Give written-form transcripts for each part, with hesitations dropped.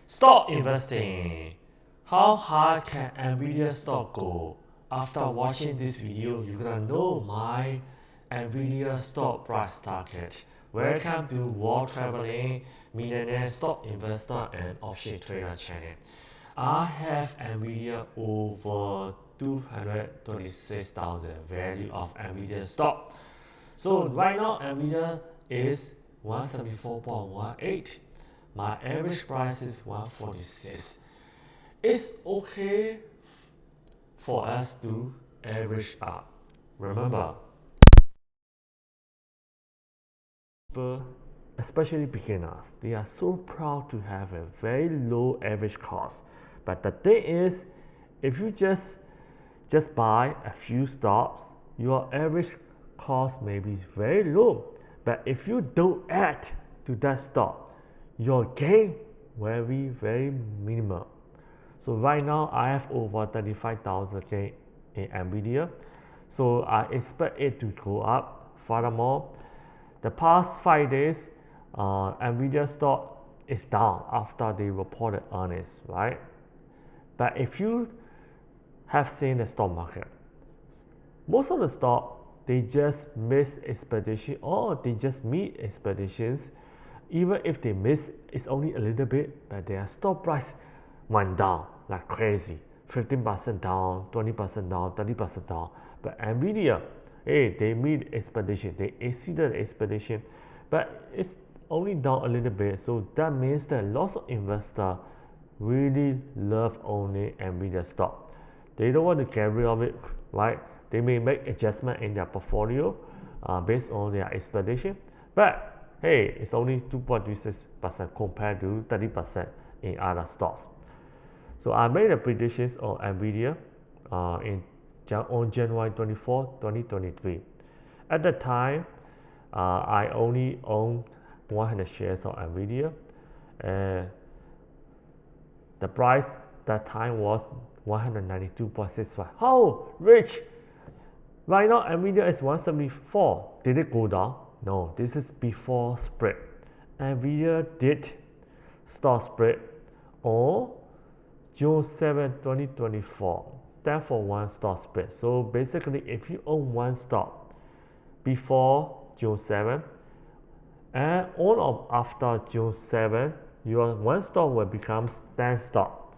Stock investing. How high can Nvidia stock go? After watching this video, you're gonna know my Nvidia stock price target. Welcome to World Traveling Millionaire Stock Investor and Option Trader channel. I have Nvidia over 226,000 value of Nvidia stock. So right now Nvidia is 174.18. My average price is 146. It's okay for us to average up. Remember, people, especially beginners, they are so proud to have a very low average cost. But the thing is, if you just buy a few stocks, your average cost may be very low. But if you don't add to that stock, your gain very minimal. So right now I have over 35,000 gain in Nvidia. So I expect it to go up. Furthermore, the past 5 days, Nvidia stock is down after they reported earnings, right? But if you have seen the stock market, most of the stock they just miss expectation or they just meet expectations. Even if they miss, it's only a little bit, but their stock price went down like crazy. 15% down, 20% down, 30% down. But Nvidia, hey, they meet expectation, they exceeded expectation, but it's only down a little bit. So that means that lots of investors really love owning Nvidia stock. They don't want to get rid of it, right? They may make adjustment in their portfolio based on their expectation, but hey, it's only 2.26% compared to 30% in other stocks. So I made a predictions on Nvidia on January 24, 2023. At the time, I only owned 100 shares of Nvidia, and the price that time was 192.65. How rich! Right now, Nvidia is 174. Did it go down? No, this is before spread. Nvidia did start spread on June 7, 2024. That for one stock spread. So basically, if you own one stock before June 7 and on or after June 7, your one stock will become 10 stock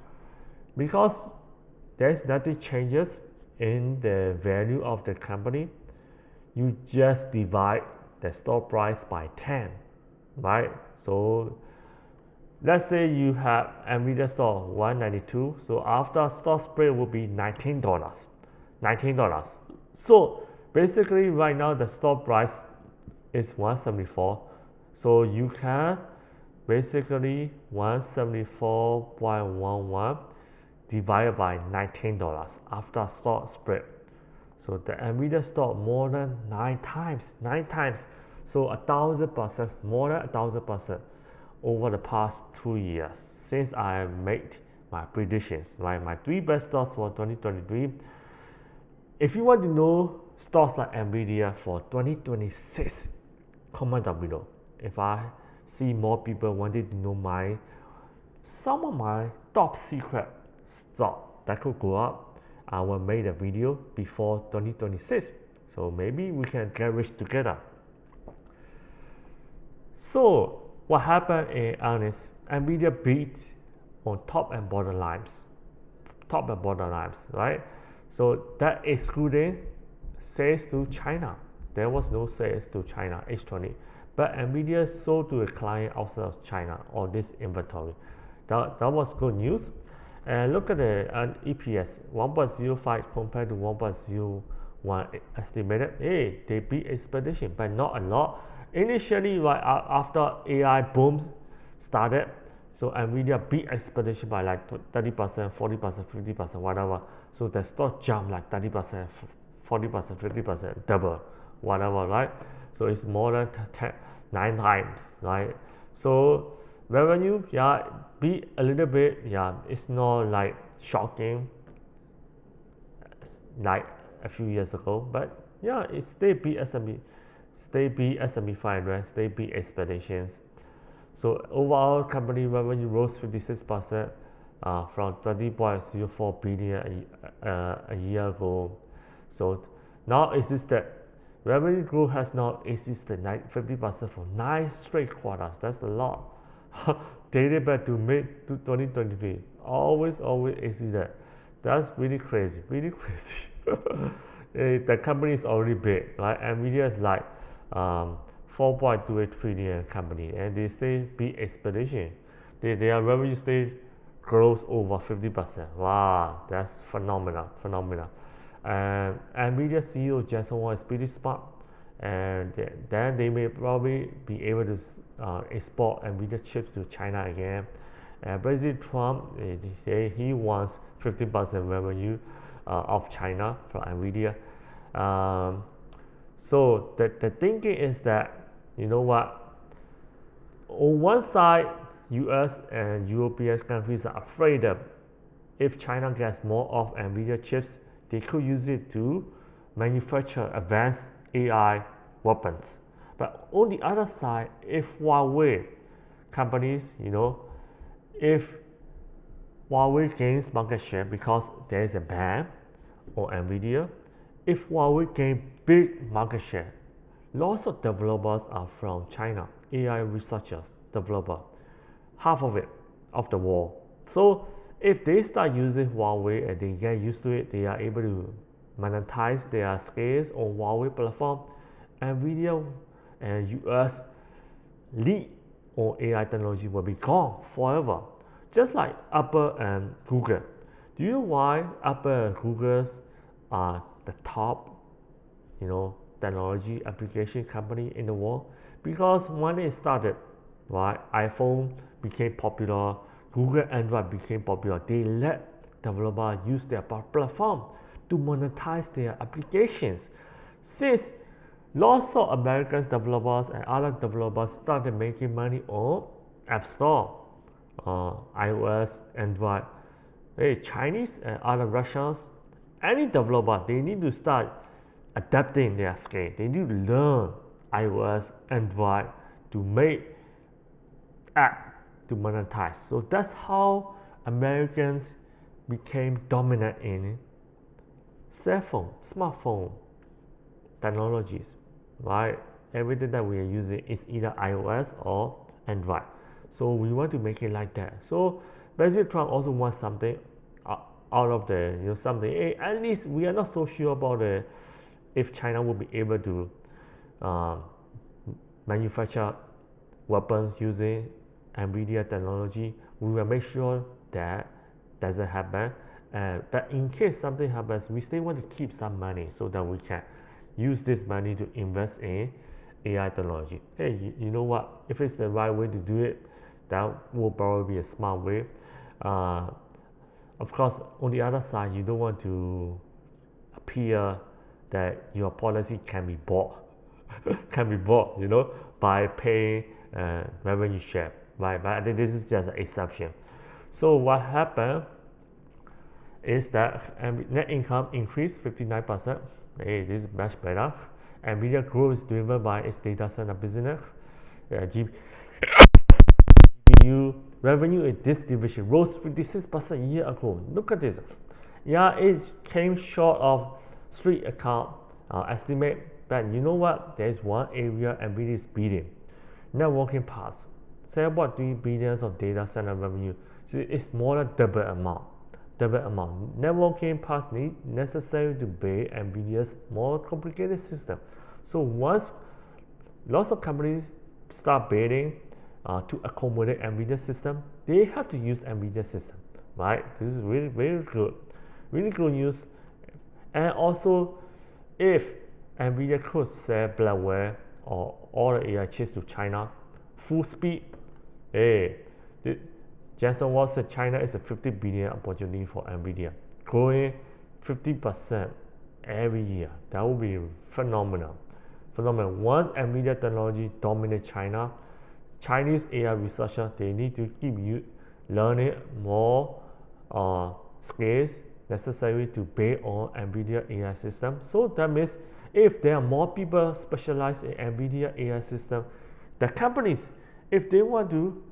because there's nothing changes in the value of the company. You just divide the stock price by 10, right? So let's say you have Nvidia stock 192, so after stock spread will be $19. $19. So basically right now the stock price is 174. So you can basically 174.11 divided by $19 after stock spread. So the Nvidia stock more than 9 times. So 1,000%, more than 1,000% over the past 2 years since I made my predictions, right? My 3 best stocks for 2023. If you want to know stocks like Nvidia for 2026, comment down below. If I see more people wanting to know some of my top secret stock that could go up, I will make a video before 2026. So maybe we can get rich together. So what happened in earnings? Nvidia beat on top and bottom lines, right? So that excluding sales to China. There was no sales to China H20, but Nvidia sold to a client outside of China on this inventory. That was good news. And look at the EPS 1.05 compared to 1.01 estimated. Hey, they beat expectation, but not a lot. Initially, right after AI boom started, so Nvidia beat expectation by like 30%, 40%, 50%, whatever. So the stock jumped like 30%, 40%, 50%, double, whatever, right? So it's more than 9 times, right? So revenue, yeah, beat a little bit, yeah, it's not like shocking like a few years ago, but yeah, it still beat S&P 500, still beat expectations. So overall company revenue rose 56% from 30.04 billion a year ago. So now it is that revenue growth has now exceeded 50% for 9 straight quarters. That's a lot. Dated back to mid 2023. Always exceeded. That's really crazy, really crazy. The company is already big, right? Nvidia is like 4.28 trillion company, and they stay big expedition. Their revenue stay grows over 50%. Wow, that's phenomenal. And Nvidia CEO Jensen Huang is pretty smart, and then they may probably be able to export Nvidia chips to China again. President Trump, he wants 50% revenue of China from Nvidia. So the thinking is that, you know what, on one side, US and European countries are afraid that if China gets more of Nvidia chips, they could use it to manufacture advanced AI weapons. But on the other side, if Huawei companies, if Huawei gains market share because there is a ban on Nvidia, if Huawei gains big market share, lots of developers are from China, AI researchers, developer, half of it, of the world. So if they start using Huawei and they get used to it, they are able to monetize their skills on Huawei platform. Nvidia and US lead on AI technology will be gone forever. Just like Apple and Google. Do you know why Apple and Google are the top, technology application company in the world? Because when it started, right, iPhone became popular, Google Android became popular. They let developers use their platform to monetize their applications. Since lots of American developers and other developers started making money on App Store, iOS, Android, Chinese and other Russians, any developer, they need to start adapting their skill. They need to learn iOS, Android to make app to monetize. So that's how Americans became dominant in cell phone, smartphone technologies, right? Everything that we are using is either iOS or Android. So we want to make it like that. So President Trump also wants something out of the, something. Hey, at least we are not so sure about if China will be able to manufacture weapons using Nvidia technology. We will make sure that doesn't happen. But in case something happens, we still want to keep some money so that we can use this money to invest in AI technology. Hey, you know what? If it's the right way to do it, that will probably be a smart way. Of course, on the other side, you don't want to appear that your policy can be bought, by paying revenue share, right? But I think this is just an exception. So what happened is that net income increased 59%. Hey, this is much better. Nvidia growth is driven by its data center business. GPU revenue in this division rose 56% a year ago. Look at this. Yeah, it came short of street account estimate, but you know what? There is one area Nvidia is beating. Networking parts. 7.3 billion of data center revenue. So it's more than double amount. Networking parts need necessary to build Nvidia's more complicated system. So once lots of companies start building to accommodate Nvidia system, they have to use Nvidia system, right? This is really, really good news. And also, if Nvidia could sell Blackware or all the AI chips to China full speed, Jensen Huang said China is a 50 billion opportunity for Nvidia, growing 50% every year. That would be phenomenal. Once Nvidia technology dominates China, Chinese AI researchers, they need to keep learning more skills necessary to build on Nvidia AI system. So that means if there are more people specialized in Nvidia AI system, the companies if they want to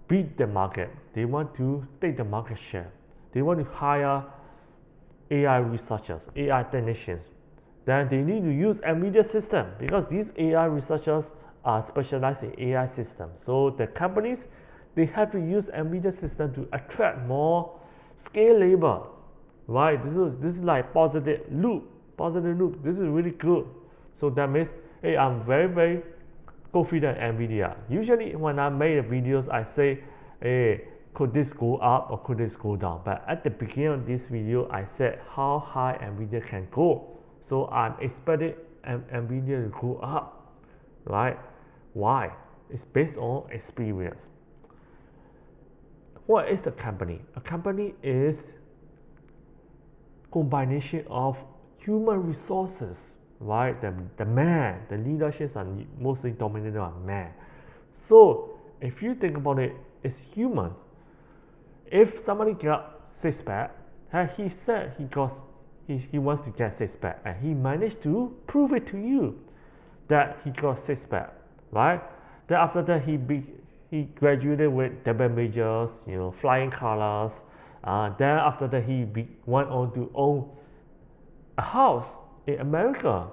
beat the market, they want to take the market share, they want to hire AI researchers, AI technicians, then they need to use Nvidia system because these AI researchers are specialized in AI systems. So the companies, they have to use Nvidia system to attract more skilled labor, right? This is like positive loop. This is really good. So that means, hey, I'm very confident in Nvidia. Usually when I make videos, I say, hey, could this go up or could this go down? But at the beginning of this video, I said how high Nvidia can go. So I'm expecting Nvidia to go up, right? Why? It's based on experience. What is a company? A company is combination of human resources, right? The man, the leaderships are mostly dominated by man. So if you think about it, it's human. If somebody got six pack, and he said he wants to get six pack, and he managed to prove it to you that he got six pack, right? Then after that he graduated with double majors, flying colors. Then after that went on to own a house in America.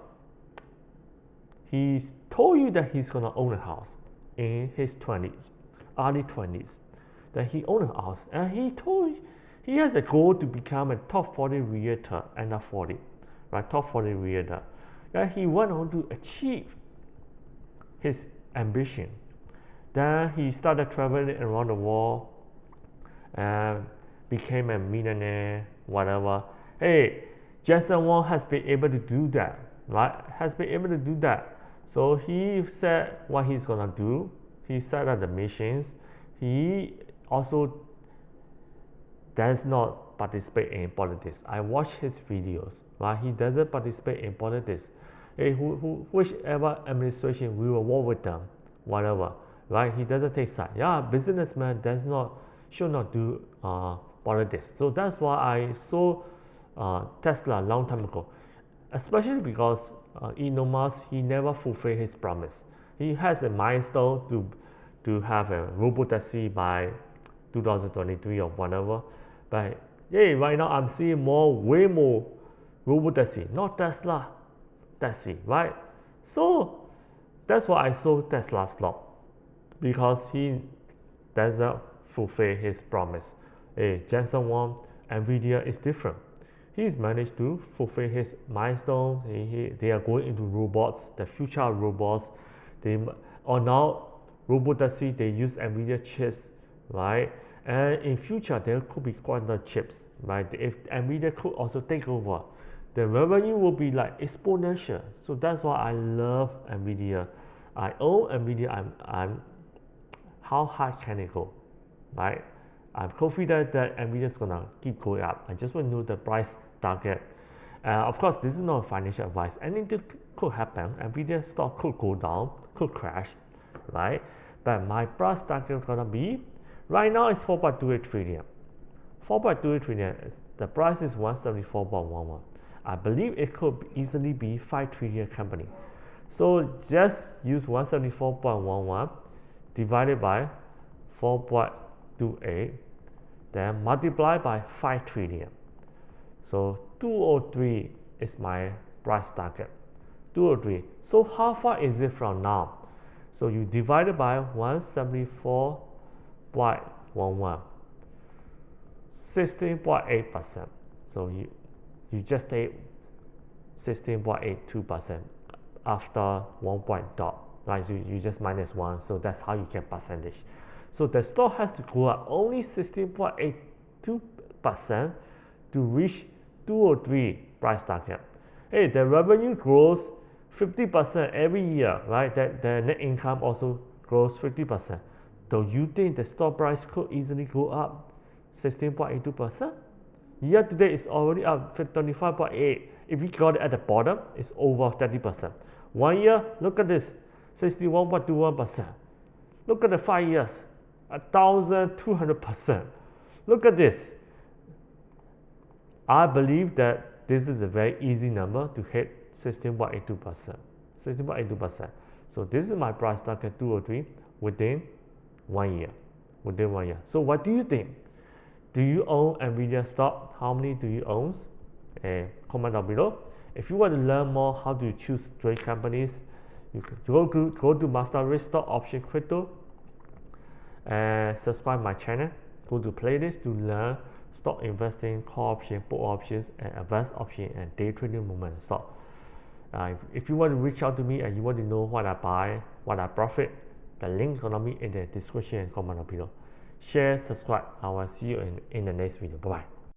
He told you that he's gonna own a house in his 20s, early 20s. Then he owned a house, and he has a goal to become a top 40 realtor under 40, right? Top 40 realtor. Then he went on to achieve his ambition. Then he started traveling around the world and became a millionaire, whatever. Hey, Jason Wong has been able to do that, right? Has been able to do that. So he said what he's gonna do. He set up the missions. He also does not participate in politics. I watch his videos, right? He doesn't participate in politics. Hey, whichever administration, we will work with them, whatever, right? He doesn't take side. Yeah, businessman should not do politics. So that's why I saw Tesla a long time ago, especially because Elon Musk, he never fulfilled his promise. He has a milestone to have a robotaxi by 2023 or whatever. But hey, right now I'm seeing way more robotaxi, not Tesla taxi, right? So that's why I sold Tesla stock, because he doesn't fulfill his promise. Hey, Jensen Wang, Nvidia is different. He's managed to fulfill his milestone. They are going into robots, the future of robots. Now robotaxi, they use Nvidia chips, right? And in future there could be quantum chips, right? If Nvidia could also take over, the revenue will be like exponential. So that's why I love Nvidia. I own Nvidia. I'm how high can it go, right? I'm confident that Nvidia is gonna keep going up. I just want to know the price target. Of course, this is not financial advice. Anything could happen. Nvidia stock could go down, could crash, right? But my price target is gonna be, right now it's 4.28 trillion. 4.28 trillion. The price is 174.11. I believe it could easily be 5 trillion company. So just use 174.11 divided by 4.28, then multiply by 5 trillion. So 203 is my price target. 203. So how far is it from now? So you divide it by 174.11, 16.8%. So you just take 16.82% after 1 point dot, right? You just minus 1, so that's how you get percentage. So the stock has to go up only 16.82% to reach 203 price target. Hey, the revenue grows 50% every year, right? That the net income also grows 50%. Do you think the stock price could easily go up 16.82%? Year to date is already up 25.8. If you got it at the bottom, it's over 30%. 1 year, look at this, 61.21%. Look at the 5 years, 1,200%. Look at this. I believe that this is a very easy number to hit 16.82%. 16.82%. So this is my price target 203. within 1 year. So what do you think? Do you own Nvidia stock? How many do you own? Comment down below. If you want to learn more how to choose great companies, you can go to Master Risk Stock Option Crypto and subscribe my channel. Go to playlist to learn stock investing, call option, put options, and advanced option and day trading movement stock. If you want to reach out to me and you want to know what I buy, what I profit, the link gonna be in the description and comment down below. Share, subscribe. I will see you in the next video. Bye bye.